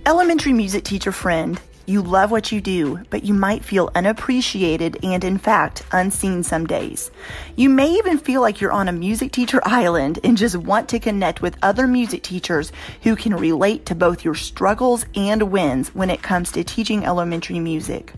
Elementary music teacher friend, you love what you do, but you might feel unappreciated and, in fact, unseen some days. You may even feel like you're on a music teacher island and just want to connect with other music teachers who can relate to both your struggles and wins when it comes to teaching elementary music.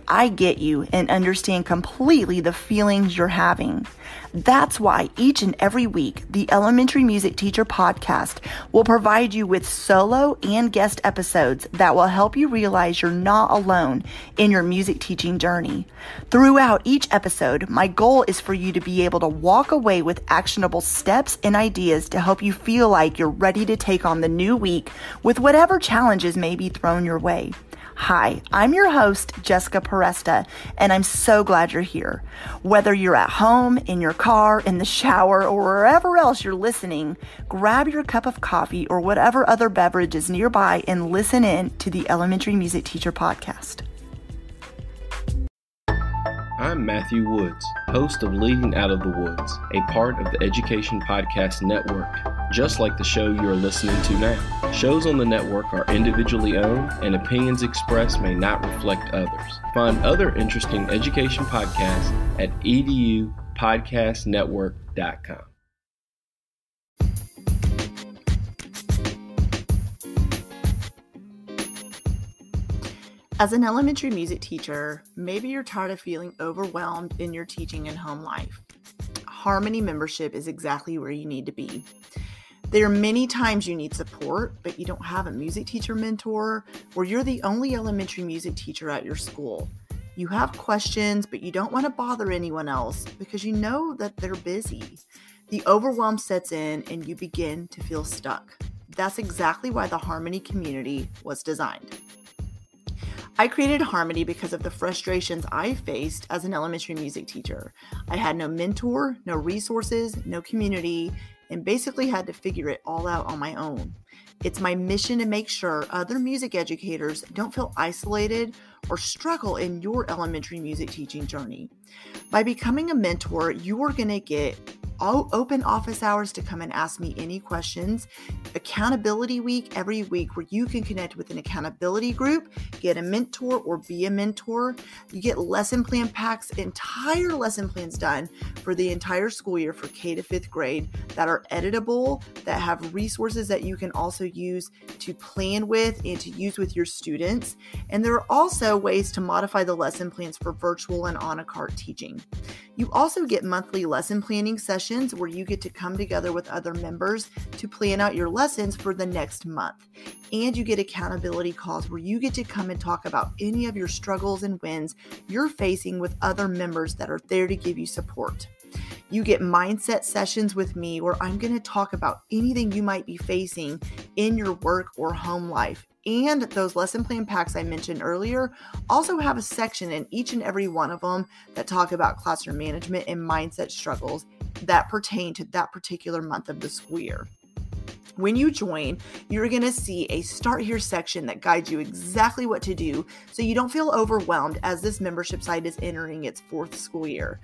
I get you and understand completely the feelings you're having. That's why each and every week, the Elementary Music Teacher Podcast will provide you with solo and guest episodes that will help you realize you're not alone in your music teaching journey. Throughout each episode, my goal is for you to be able to walk away with actionable steps and ideas to help you feel like you're ready to take on the new week with whatever challenges may be thrown your way. Hi, I'm your host, Jessica Peresta, and I'm so glad you're here. Whether you're at home, in your car, in the shower, or wherever else you're listening, grab your cup of coffee or whatever other beverage is nearby and listen in to the Elementary Music Teacher Podcast. I'm Matthew Woods, host of Leading Out of the Woods, a part of the Education Podcast Network, just like the show you're listening to now. Shows on the network are individually owned, and opinions expressed may not reflect others. Find other interesting education podcasts at edupodcastnetwork.com. As an elementary music teacher, maybe you're tired of feeling overwhelmed in your teaching and home life. Harmony membership is exactly where you need to be. There are many times you need support, but you don't have a music teacher mentor, or you're the only elementary music teacher at your school. You have questions, but you don't want to bother anyone else because you know that they're busy. The overwhelm sets in and you begin to feel stuck. That's exactly why the Harmony community was designed. I created Harmony because of the frustrations I faced as an elementary music teacher. I had no mentor, no resources, no community, and basically had to figure it all out on my own. It's my mission to make sure other music educators don't feel isolated or struggle in your elementary music teaching journey. By becoming a mentor, you are going to get open office hours to come and ask me any questions, accountability week every week where you can connect with an accountability group, get a mentor or be a mentor. You get lesson plan packs, entire lesson plans done for the entire school year for K to 5th grade that are editable, that have resources that you can also use to plan with and to use with your students. And there are also ways to modify the lesson plans for virtual and a la carte teaching. You also get monthly lesson planning sessions where you get to come together with other members to plan out your lessons for the next month. And you get accountability calls where you get to come and talk about any of your struggles and wins you're facing with other members that are there to give you support. You get mindset sessions with me where I'm going to talk about anything you might be facing in your work or home life. And those lesson plan packs I mentioned earlier also have a section in each and every one of them that talk about classroom management and mindset struggles that pertain to that particular month of the school year. When you join, you're going to see a Start Here section that guides you exactly what to do so you don't feel overwhelmed as this membership site is entering its 4th school year.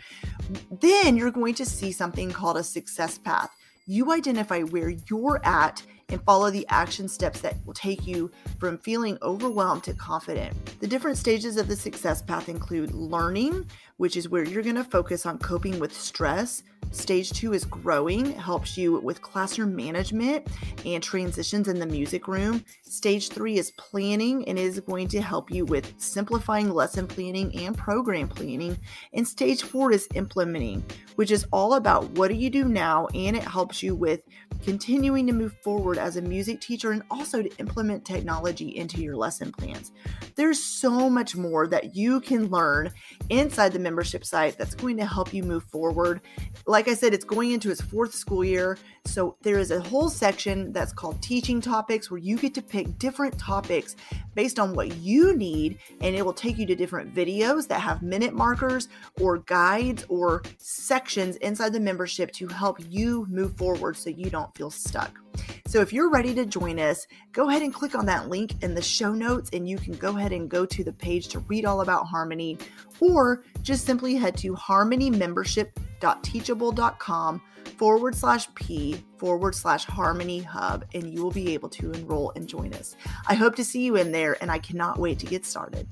Then you're going to see something called a success path. You identify where you're at and follow the action steps that will take you from feeling overwhelmed to confident. The different stages of the success path include learning, which is where you're going to focus on coping with stress. Stage 2 is growing. It helps you with classroom management and transitions in the music room. Stage 3 is planning and is going to help you with simplifying lesson planning and program planning. And stage 4 is implementing, which is all about what do you do now, and it helps you with continuing to move forward as a music teacher and also to implement technology into your lesson plans. There's so much more that you can learn inside the membership site that's going to help you move forward. Like I said, it's going into its 4th school year. So there is a whole section that's called teaching topics where you get to pick different topics based on what you need. And it will take you to different videos that have minute markers or guides or sections inside the membership to help you move forward so you don't don't feel stuck. So if you're ready to join us, go ahead and click on that link in the show notes and you can go ahead and go to the page to read all about Harmony, or just simply head to harmonymembership.teachable.com/P/Harmony Hub and you will be able to enroll and join us. I hope to see you in there and I cannot wait to get started.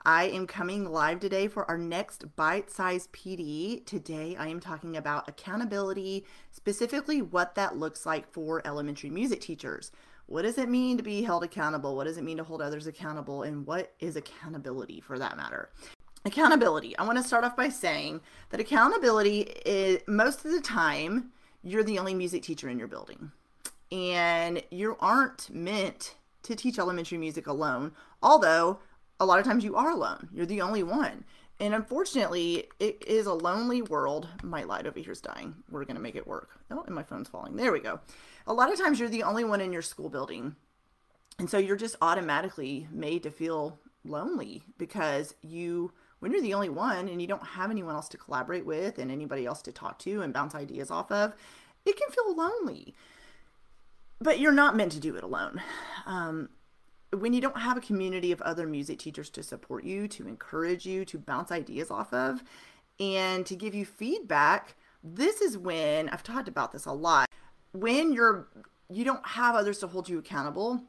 I am coming live today for our next bite-sized PD. Today I am talking about accountability, specifically what that looks like for elementary music teachers. What does it mean to be held accountable? What does it mean to hold others accountable? And what is accountability for that matter? Accountability. I want to start off by saying that accountability is, most of the time, you're the only music teacher in your building. And you aren't meant to teach elementary music alone, although a lot of times you are alone. You're the only one. And unfortunately, it is a lonely world. My light over here is dying. We're going to make it work. Oh, and my phone's falling. There we go. A lot of times you're the only one in your school building. And so you're just automatically made to feel lonely because when you're the only one and you don't have anyone else to collaborate with and anybody else to talk to and bounce ideas off of, it can feel lonely. But you're not meant to do it alone. When you don't have a community of other music teachers to support you, to encourage you, to bounce ideas off of, and to give you feedback, this is when, I've talked about this a lot, when you don't have others to hold you accountable,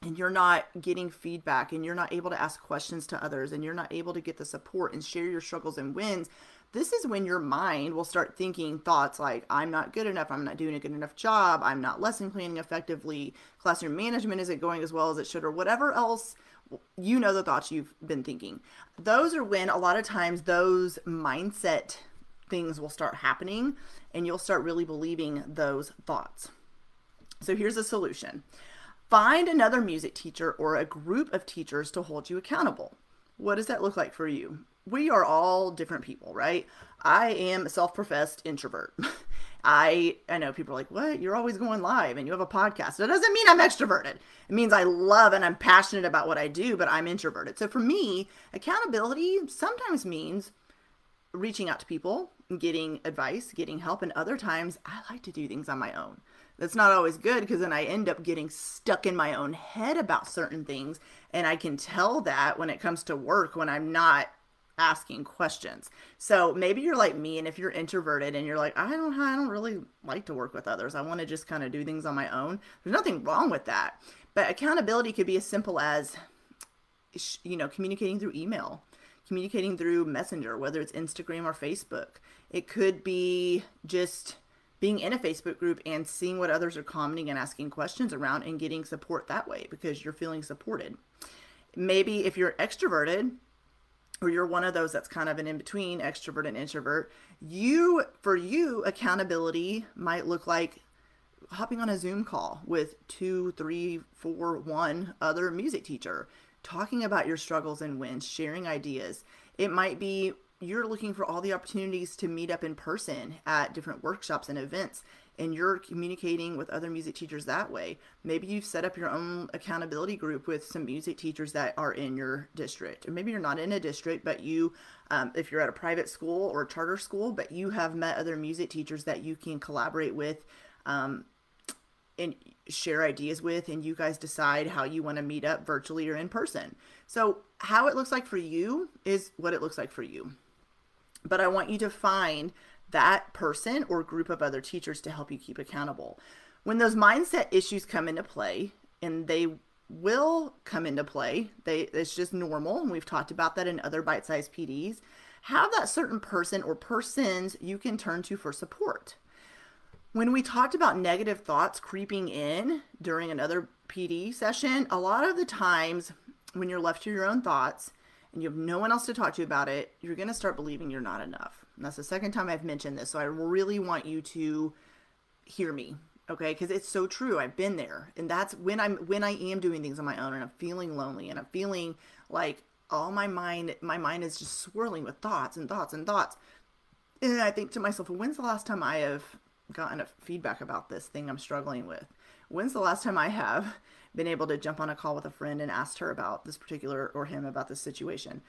and you're not getting feedback, and you're not able to ask questions to others, and you're not able to get the support and share your struggles and wins, this is when your mind will start thinking thoughts like, I'm not good enough, I'm not doing a good enough job, I'm not lesson planning effectively, classroom management isn't going as well as it should, or whatever else, the thoughts you've been thinking. Those are when a lot of times those mindset things will start happening and you'll start really believing those thoughts. So here's a solution. Find another music teacher or a group of teachers to hold you accountable. What does that look like for you? We are all different people, right? I am a self-professed introvert. I know people are like, what? You're always going live and you have a podcast. That doesn't mean I'm extroverted. It means I love and I'm passionate about what I do, but I'm introverted. So for me, accountability sometimes means reaching out to people, getting advice, getting help. And other times I like to do things on my own. That's not always good because then I end up getting stuck in my own head about certain things. And I can tell that when it comes to work, when I'm not asking questions. So maybe you're like me, and if you're introverted and you're like, I don't really like to work with others, I want to just kind of do things on my own, there's nothing wrong with that. But accountability could be as simple as communicating through email, communicating through Messenger, whether it's Instagram or Facebook. It could be just being in a Facebook group and seeing what others are commenting and asking questions around and getting support that way because you're feeling supported. Maybe if you're extroverted, or you're one of those that's kind of an in-between extrovert and introvert, for you, accountability might look like hopping on a Zoom call with 2, 3, 4, 1 other music teacher, talking about your struggles and wins, sharing ideas. It might be you're looking for all the opportunities to meet up in person at different workshops and events, and you're communicating with other music teachers that way. Maybe you've set up your own accountability group with some music teachers that are in your district. Or maybe you're not in a district, but you, if you're at a private school or a charter school, but you have met other music teachers that you can collaborate with and share ideas with, and you guys decide how you want to meet up virtually or in person. So how it looks like for you is what it looks like for you. But I want you to find that person or group of other teachers to help you keep accountable. When those mindset issues come into play, and they will come into play, it's just normal, and we've talked about that in other bite-sized PDs, have that certain person or persons you can turn to for support. When we talked about negative thoughts creeping in during another PD session, a lot of the times when you're left to your own thoughts, and you have no one else to talk to about it, you're going to start believing you're not enough. And that's the second time I've mentioned this. So I really want you to hear me, okay? Because it's so true. I've been there. And that's when I am doing things on my own and I'm feeling lonely and I'm feeling like my mind is just swirling with thoughts and thoughts and thoughts. And I think to myself, when's the last time I have gotten a feedback about this thing I'm struggling with? When's the last time I have been able to jump on a call with a friend and asked her about this particular, or him about this situation?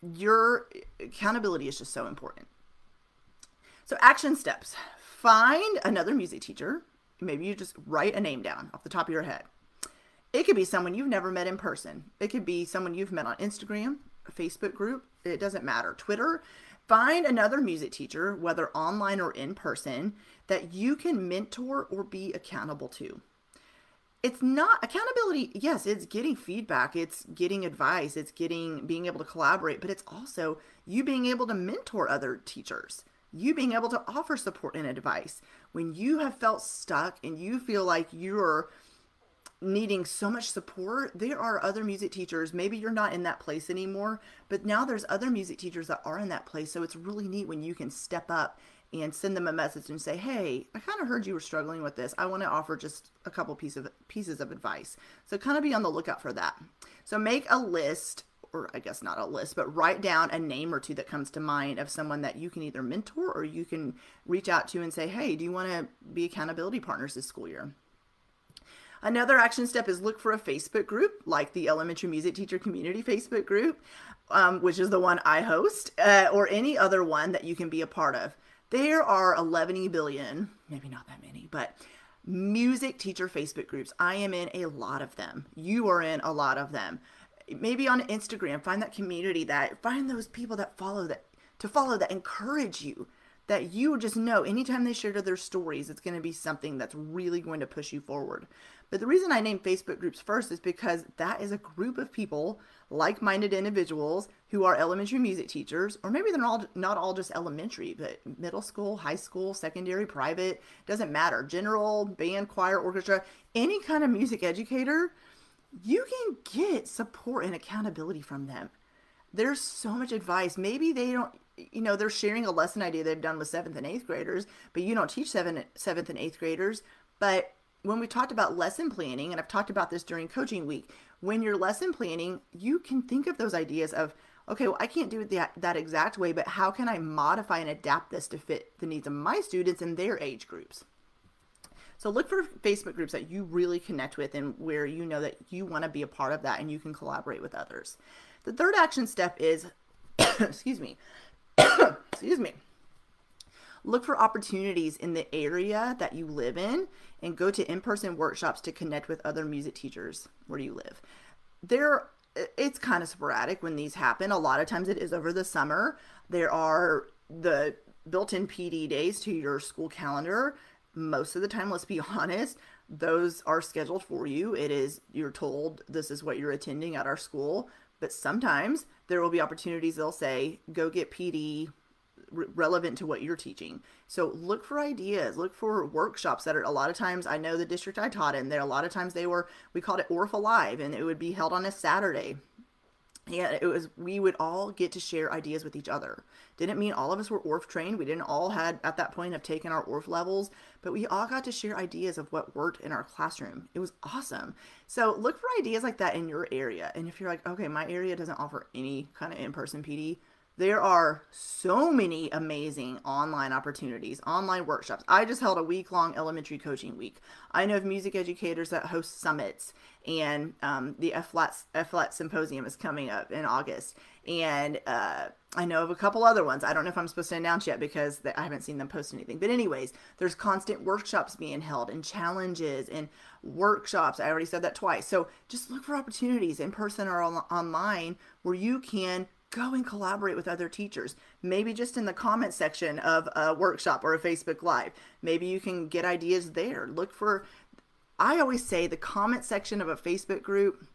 Your accountability is just so important. So action steps. Find another music teacher. Maybe you just write a name down off the top of your head. It could be someone you've never met in person. It could be someone you've met on Instagram, a Facebook group. It doesn't matter. Twitter. Find another music teacher, whether online or in person, that you can mentor or be accountable to. It's not accountability. Yes, it's getting feedback. It's getting advice. It's being able to collaborate, but it's also you being able to mentor other teachers, you being able to offer support and advice. When you have felt stuck and you feel like you're needing so much support, there are other music teachers. Maybe you're not in that place anymore, but now there's other music teachers that are in that place. So it's really neat when you can step up and send them a message and say, hey, I kind of heard you were struggling with this. I want to offer just a couple pieces of advice. So kind of be on the lookout for that. So make a list, or I guess not a list, but write down a name or two that comes to mind of someone that you can either mentor or you can reach out to and say, hey, do you want to be accountability partners this school year? Another action step is look for a Facebook group like the Elementary Music Teacher Community Facebook group, which is the one I host, or any other one that you can be a part of. There are 11 billion, maybe not that many, but music teacher Facebook groups. I am in a lot of them. You are in a lot of them. Maybe on Instagram, find that community, find those people that follow that encourage you, that you just know anytime they share their stories, it's going to be something that's really going to push you forward. But the reason I named Facebook groups first is because that is a group of people, like-minded individuals who are elementary music teachers, or maybe they're not all just elementary, but middle school, high school, secondary, private, doesn't matter. General, band, choir, orchestra, any kind of music educator, you can get support and accountability from them. There's so much advice. Maybe they don't, they're sharing a lesson idea they've done with 7th and 8th graders, but you don't teach 7th and 8th graders. But when we talked about lesson planning, and I've talked about this during coaching week, when you're lesson planning, you can think of those ideas of, okay, well, I can't do it that exact way, but how can I modify and adapt this to fit the needs of my students and their age groups? So look for Facebook groups that you really connect with and where you know that you want to be a part of that and you can collaborate with others. The third action step is, excuse me, look for opportunities in the area that you live in and go to in-person workshops to connect with other music teachers where you live. It's kind of sporadic when these happen. A lot of times it is over the summer. There are the built-in PD days to your school calendar. Most of the time, let's be honest, those are scheduled for you. You're told this is what you're attending at our school, but sometimes there will be opportunities. They'll say, go get PD relevant to what you're teaching. So look for ideas, look for workshops that are, a lot of times, I know the district I taught in there, a lot of times we called it ORF Alive, and it would be held on a Saturday. Yeah, we would all get to share ideas with each other. Didn't mean all of us were ORF trained. We didn't all at that point have taken our ORF levels, but we all got to share ideas of what worked in our classroom. It was awesome. So look for ideas like that in your area. And if you're like, okay, my area doesn't offer any kind of in-person PD, there are so many amazing online opportunities, online workshops. I just held a week-long elementary coaching week. I know of music educators that host summits, and the FLAT Symposium is coming up in August. And I know of a couple other ones. I don't know if I'm supposed to announce yet because I haven't seen them post anything. But anyways, there's constant workshops being held and challenges and workshops. I already said that twice. So just look for opportunities in person or online where you can go and collaborate with other teachers. Maybe just in the comment section of a workshop or a Facebook Live. Maybe you can get ideas there. I always say the comment section of a Facebook group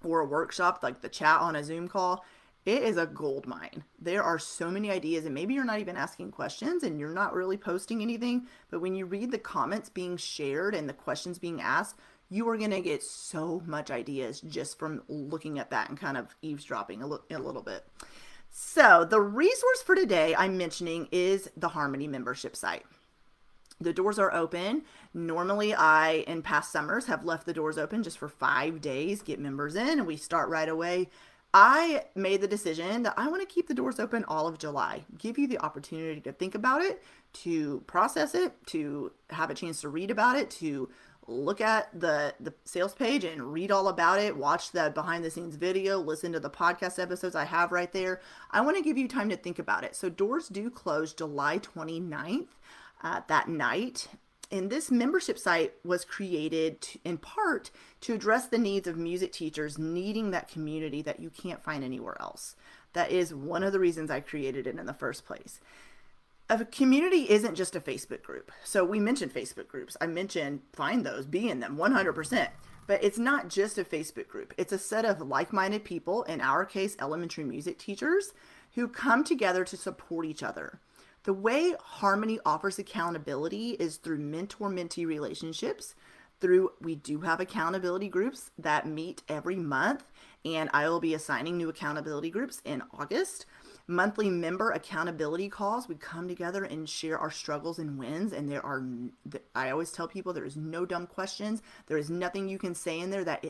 or a workshop, like the chat on a Zoom call, it is a gold mine. There are so many ideas, and maybe you're not even asking questions and you're not really posting anything, but when you read the comments being shared and the questions being asked, you are going to get so much ideas just from looking at that and kind of eavesdropping a little bit. So the resource for today I'm mentioning is the Harmony membership site. The doors are open. Normally in past summers, have left the doors open just for 5 days, get members in, and we start right away. I made the decision that I want to keep the doors open all of July, give you the opportunity to think about it, to process it, to have a chance to read about it, to look at the sales page and read all about it. Watch the behind the scenes video, listen to the podcast episodes I have right there. I want to give you time to think about it. So doors do close July 29th that night. And this membership site was created in part to address the needs of music teachers needing that community that you can't find anywhere else. That is one of the reasons I created it in the first place. A community isn't just a Facebook group. So we mentioned Facebook groups. I mentioned find those, be in them 100%. But it's not just a Facebook group. It's a set of like-minded people, in our case, elementary music teachers, who come together to support each other. The way Harmony offers accountability is through mentor-mentee relationships. We do have accountability groups that meet every month, and I will be assigning new accountability groups in August. Monthly member accountability calls. We come together and share our struggles and wins, and I always tell people there is no dumb questions. There is nothing you can say in there that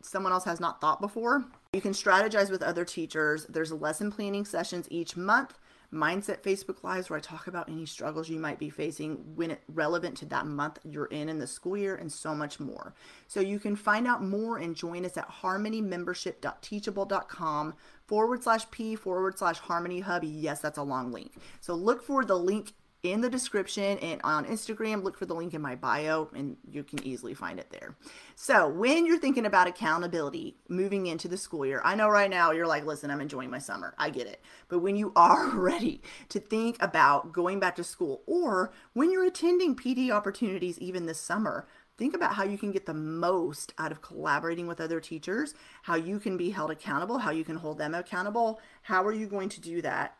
someone else has not thought before. You can strategize with other teachers. There's lesson planning sessions each month. Mindset Facebook Lives where I talk about any struggles you might be facing when it's relevant to that month you're in the school year, and so much more. So you can find out more and join us at harmonymembership.teachable.com/P/Harmony Hub. Yes, that's a long link. So look for the link in the description, and on Instagram, look for the link in my bio, and you can easily find it there. So when you're thinking about accountability moving into the school year, I know right now you're like, listen, I'm enjoying my summer. I get it. But when you are ready to think about going back to school, or when you're attending PD opportunities even this summer, think about how you can get the most out of collaborating with other teachers, how you can be held accountable, how you can hold them accountable. How are you going to do that?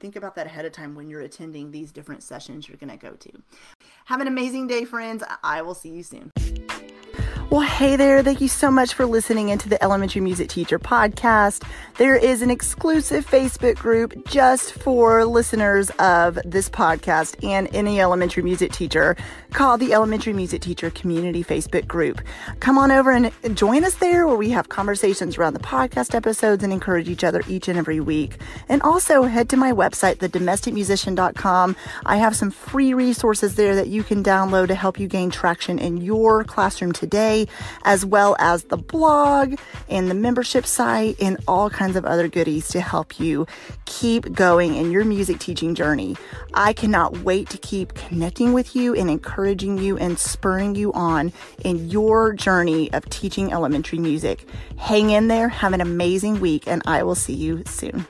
Think about that ahead of time when you're attending these different sessions you're going to go to. Have an amazing day, friends. I will see you soon. Well, hey there. Thank you so much for listening into the Elementary Music Teacher Podcast. There is an exclusive Facebook group just for listeners of this podcast and any elementary music teacher called the Elementary Music Teacher Community Facebook Group. Come on over and join us there, where we have conversations around the podcast episodes and encourage each other each and every week. And also head to my website, thedomesticmusician.com. I have some free resources there that you can download to help you gain traction in your classroom today, as well as the blog and the membership site and all kinds of other goodies to help you keep going in your music teaching journey. I cannot wait to keep connecting with you and encouraging you and spurring you on in your journey of teaching elementary music. Hang in there, have an amazing week, and I will see you soon.